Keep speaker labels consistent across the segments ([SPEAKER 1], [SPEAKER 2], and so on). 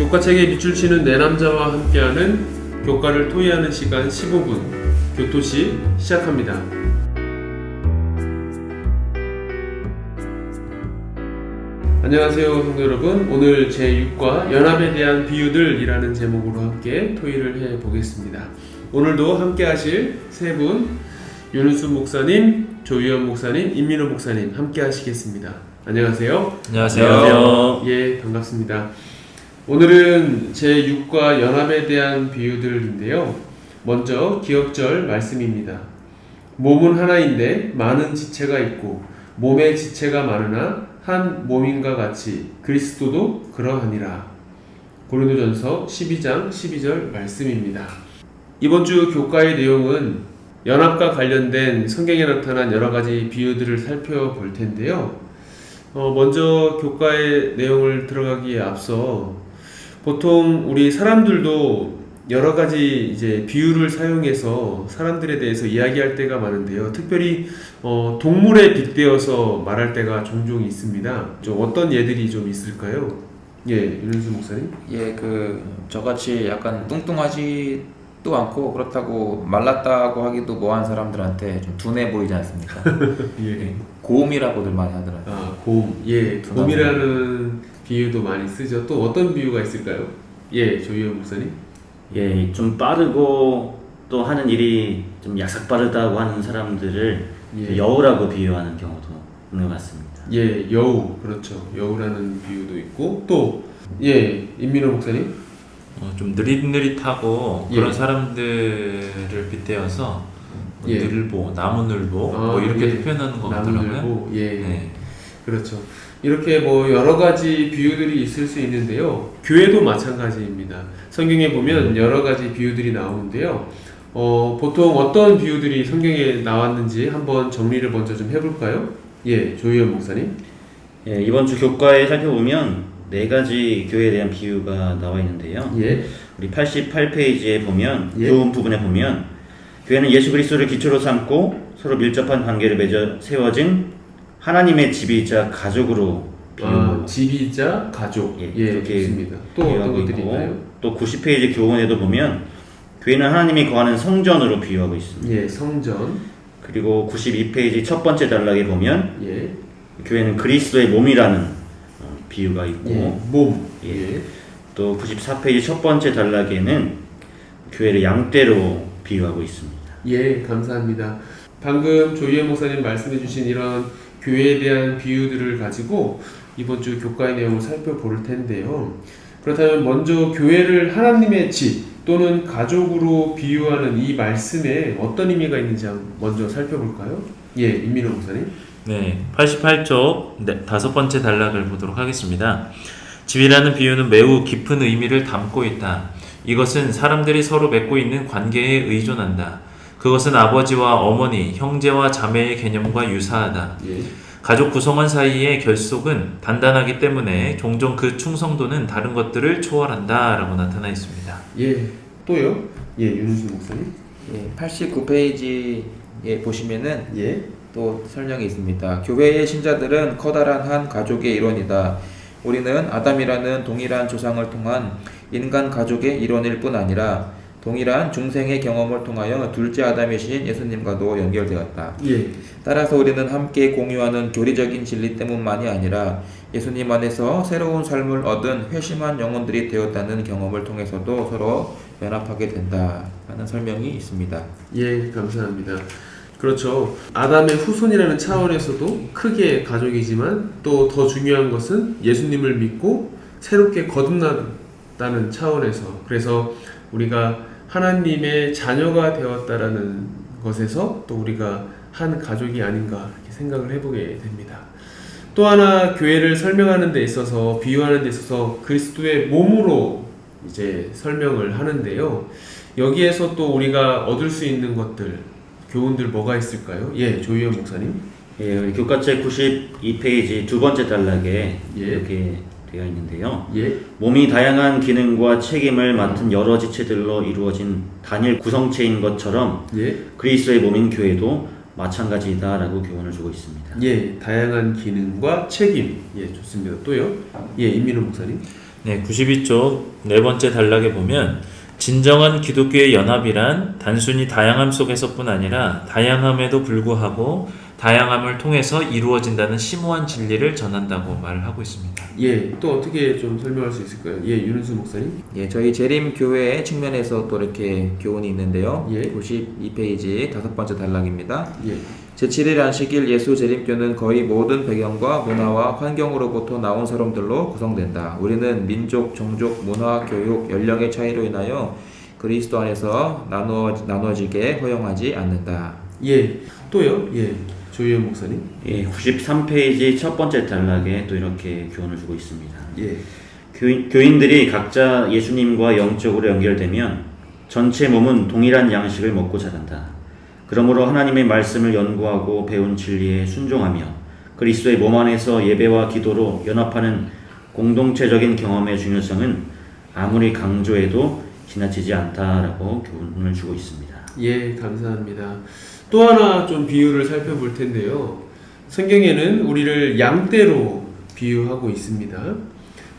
[SPEAKER 1] 교과책에 밑줄 치는 내 남자와 함께하는 교과를 토의하는 시간 15분 교토시 시작합니다. 안녕하세요 성도 여러분. 오늘 제6과 연합에 대한 비유들이라는 제목으로 함께 토의를 해보겠습니다. 오늘도 함께 하실 세 분, 윤은수 목사님, 조희연 목사님, 임민호 목사님 함께 하시겠습니다. 안녕하세요.
[SPEAKER 2] 안녕하세요.
[SPEAKER 1] 예, 반갑습니다. 오늘은 제6과 연합에 대한 비유들인데요. 먼저 기억절 말씀입니다. 몸은 하나인데 많은 지체가 있고 몸에 지체가 많으나 한 몸인과 같이 그리스도도 그러하니라. 고린도전서 12장 12절 말씀입니다. 이번 주 교과의 내용은 연합과 관련된 성경에 나타난 여러 가지 비유들을 살펴볼 텐데요. 먼저 교과의 내용을 들어가기에 앞서 보통 우리 사람들도 여러 가지 이제 비유를 사용해서 사람들에 대해서 이야기할 때가 많은데요. 특별히 동물에 빗대어서 말할 때가 종종 있습니다. 좀 어떤 예들이 좀 있을까요? 예, 윤은수 목사님.
[SPEAKER 2] 예, 저같이 약간 뚱뚱하지도 않고 그렇다고 말랐다고 하기도 뭐한 사람들한테 좀 둔해 보이지 않습니까?
[SPEAKER 1] 예.
[SPEAKER 2] 고음이라고들 많이 하더라고요.
[SPEAKER 1] 아, 고음. 예, 고음이라는 비유도 많이 쓰죠. 또 어떤 비유가 있을까요? 예, 조희연 목사님.
[SPEAKER 3] 예, 좀 빠르고 또 하는 일이 좀 약삭 빠르다고 하는 사람들을 여우라고 비유하는 경우도 있는 것 같습니다.
[SPEAKER 1] 예, 여우. 그렇죠. 여우라는 비유도 있고 또 예, 임민호 목사님.
[SPEAKER 4] 좀 느릿느릿하고
[SPEAKER 1] 예.
[SPEAKER 4] 그런 사람들을 빗대어서
[SPEAKER 1] 예.
[SPEAKER 4] 늘보, 나무늘보 뭐 이렇게 표현하는 것 같더라고요.
[SPEAKER 1] 나무늘보. 예.
[SPEAKER 4] 네.
[SPEAKER 1] 그렇죠. 이렇게 뭐 여러 가지 비유들이 있을 수 있는데요. 교회도 마찬가지입니다. 성경에 보면 여러 가지 비유들이 나오는데요. 보통 어떤 비유들이 성경에 나왔는지 한번 정리를 먼저 좀 해볼까요? 예, 조희연 목사님.
[SPEAKER 3] 예, 이번 주 교과에 살펴보면 네 가지 교회에 대한 비유가 나와 있는데요.
[SPEAKER 1] 예.
[SPEAKER 3] 우리 88페이지에 보면
[SPEAKER 1] 예.
[SPEAKER 3] 교훈 부분에 보면 교회는 예수 그리스도를 기초로 삼고 서로 밀접한 관계를 맺어 세워진 하나님의 집이자 가족으로
[SPEAKER 1] 집이자 가족. 예, 좋습니다. 또 어떤 것들이 있나요?
[SPEAKER 3] 또 90페이지 교훈에도 보면 교회는 하나님이 거하는 성전으로 비유하고 있습니다.
[SPEAKER 1] 예, 성전.
[SPEAKER 3] 그리고 92페이지 첫 번째 단락에 보면
[SPEAKER 1] 예.
[SPEAKER 3] 교회는 그리스도의 몸이라는 비유가 있고
[SPEAKER 1] 예, 몸.
[SPEAKER 3] 예. 또 94페이지 첫 번째 단락에는 교회를 양떼로 비유하고 있습니다.
[SPEAKER 1] 예, 감사합니다. 방금 조희연 목사님 말씀해 주신 이런 교회에 대한 비유들을 가지고 이번 주 교과의 내용을 살펴볼 텐데요. 그렇다면 먼저 교회를 하나님의 집 또는 가족으로 비유하는 이 말씀에 어떤 의미가 있는지 먼저 살펴볼까요? 예, 임민호 목사님.
[SPEAKER 4] 네, 88쪽 다섯 번째 단락을 보도록 하겠습니다. 집이라는 비유는 매우 깊은 의미를 담고 있다. 이것은 사람들이 서로 맺고 있는 관계에 의존한다. 그것은 아버지와 어머니, 형제와 자매의 개념과 유사하다.
[SPEAKER 1] 예. 가족
[SPEAKER 4] 구성원 사이의 결속은 단단하기 때문에 종종 그 충성도는 다른 것들을 초월한다 라고 나타나 있습니다.
[SPEAKER 1] 예, 또요? 예, 윤은수 목사님.
[SPEAKER 2] 예, 89페이지에 보시면은
[SPEAKER 1] 예.
[SPEAKER 2] 또 설명이 있습니다. 교회의 신자들은 커다란 한 가족의 일원이다. 우리는 아담이라는 동일한 조상을 통한 인간 가족의 일원일 뿐 아니라 동일한 중생의 경험을 통하여 둘째 아담이신 예수님과도 연결되었다.
[SPEAKER 1] 예.
[SPEAKER 2] 따라서 우리는 함께 공유하는 교리적인 진리 때문만이 아니라 예수님 안에서 새로운 삶을 얻은 회심한 영혼들이 되었다는 경험을 통해서도 서로 연합하게 된다라는 설명이 있습니다.
[SPEAKER 1] 예, 감사합니다. 그렇죠. 아담의 후손이라는 차원에서도 크게 가족이지만 또 더 중요한 것은 예수님을 믿고 새롭게 거듭났다는 차원에서, 그래서 우리가 하나님의 자녀가 되었다라는 것에서 또 우리가 한 가족이 아닌가 이렇게 생각을 해보게 됩니다. 또 하나 교회를 설명하는 데 있어서, 비유하는 데 있어서 그리스도의 몸으로 이제 설명을 하는데요. 여기에서 또 우리가 얻을 수 있는 것들, 교훈들 뭐가 있을까요? 예, 조희연 목사님.
[SPEAKER 3] 예, 우리 교과책 92페이지 두 번째 단락에
[SPEAKER 1] 예.
[SPEAKER 3] 이렇게 되어 있는데요.
[SPEAKER 1] 예.
[SPEAKER 3] 몸이 다양한 기능과 책임을 맡은 여러 지체들로 이루어진 단일 구성체인 것처럼
[SPEAKER 1] 예.
[SPEAKER 3] 그리스도의 몸인 교회도 마찬가지다라고 교훈을 주고 있습니다.
[SPEAKER 1] 예, 다양한 기능과 책임. 예, 좋습니다. 또요? 예, 임민호 목사님.
[SPEAKER 4] 네, 92쪽 네 번째 단락에 보면 진정한 기독교의 연합이란 단순히 다양함 속에서뿐 아니라 다양함에도 불구하고 다양함을 통해서 이루어진다는 심오한 진리를 전한다고 말을 하고 있습니다.
[SPEAKER 1] 예, 또 어떻게 좀 설명할 수 있을까요? 예, 윤은수 목사님.
[SPEAKER 2] 예, 저희 재림 교회 측면에서 또 이렇게 교훈이 있는데요.
[SPEAKER 1] 예.
[SPEAKER 2] 92페이지 다섯 번째 단락입니다.
[SPEAKER 1] 예,
[SPEAKER 2] 제7일 안식일 예수 재림교는 거의 모든 배경과 문화와 환경으로부터 나온 사람들로 구성된다. 우리는 민족, 종족, 문화, 교육, 연령의 차이로 인하여 그리스도 안에서 나눠지게 허용하지 않는다.
[SPEAKER 1] 예, 또요. 예, 조희연 목사님.
[SPEAKER 3] 예, 93페이지 첫 번째 단락에 또 이렇게 교훈을 주고 있습니다.
[SPEAKER 1] 예,
[SPEAKER 3] 교인들이 각자 예수님과 영적으로 연결되면 전체 몸은 동일한 양식을 먹고 자란다. 그러므로 하나님의 말씀을 연구하고 배운 진리에 순종하며 그리스도의 몸 안에서 예배와 기도로 연합하는 공동체적인 경험의 중요성은 아무리 강조해도 지나치지 않다라고 교훈을 주고 있습니다.
[SPEAKER 1] 예, 감사합니다. 또 하나 좀 비유를 살펴볼 텐데요. 성경에는 우리를 양떼로 비유하고 있습니다.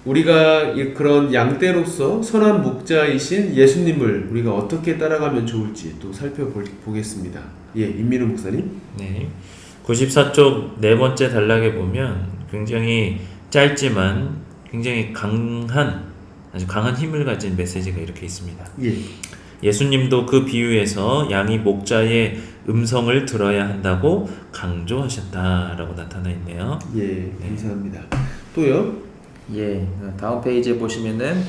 [SPEAKER 1] 우리가 그런 양떼로서 선한 목자이신 예수님을 우리가 어떻게 따라가면 좋을지 또 살펴보겠습니다. 예, 임민우 목사님.
[SPEAKER 4] 네, 94쪽 네 번째 단락에 보면 굉장히 짧지만 굉장히 아주 강한 힘을 가진 메시지가 이렇게 있습니다.
[SPEAKER 1] 예,
[SPEAKER 4] 예수님도 그 비유에서 양이 목자의 음성을 들어야 한다고 강조하셨다라고 나타나 있네요.
[SPEAKER 1] 예, 감사합니다. 또요.
[SPEAKER 2] 예, 다음 페이지에 보시면은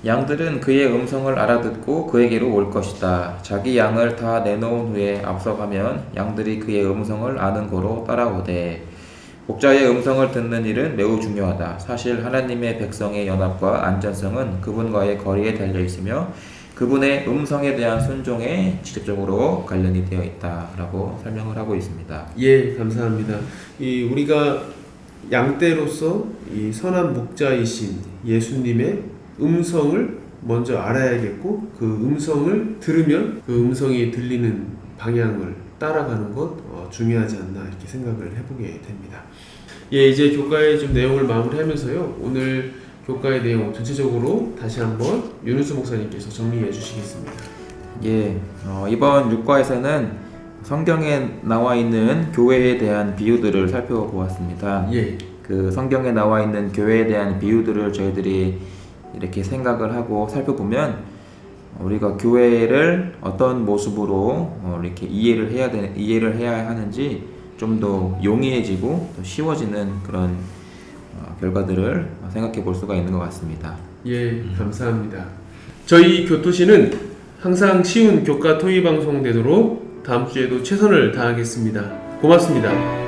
[SPEAKER 2] 양들은 그의 음성을 알아듣고 그에게로 올 것이다. 자기 양을 다 내놓은 후에 앞서가면 양들이 그의 음성을 아는 거로 따라오되 목자의 음성을 듣는 일은 매우 중요하다. 사실 하나님의 백성의 연합과 안전성은 그분과의 거리에 달려 있으며 그분의 음성에 대한 순종에 직접적으로 관련이 되어 있다라고 설명을 하고 있습니다.
[SPEAKER 1] 예, 감사합니다. 우리가 양떼로서 이 선한 목자이신 예수님의 음성을 먼저 알아야겠고 그 음성을 들으면 그 음성이 들리는 방향을 따라가는 것 중요하지 않나 이렇게 생각을 해보게 됩니다. 예, 이제 교과의 좀 내용을 마무리하면서요. 오늘 교과의 내용 전체적으로 다시 한번 윤은수 목사님께서 정리해 주시겠습니다.
[SPEAKER 2] 예, 이번 6과에서는 성경에 나와 있는 교회에 대한 비유들을 살펴보았습니다.
[SPEAKER 1] 예,
[SPEAKER 2] 그 성경에 나와 있는 교회에 대한 비유들을 저희들이 이렇게 생각을 하고 살펴보면 우리가 교회를 어떤 모습으로 이렇게 이해를 해야 하는지 좀 더 용이해지고 더 쉬워지는 그런 결과들을 생각해 볼 수가 있는 것 같습니다.
[SPEAKER 1] 예, 감사합니다. 저희 교토시는 항상 쉬운 교과 토의 방송 되도록 다음 주에도 최선을 다하겠습니다. 고맙습니다.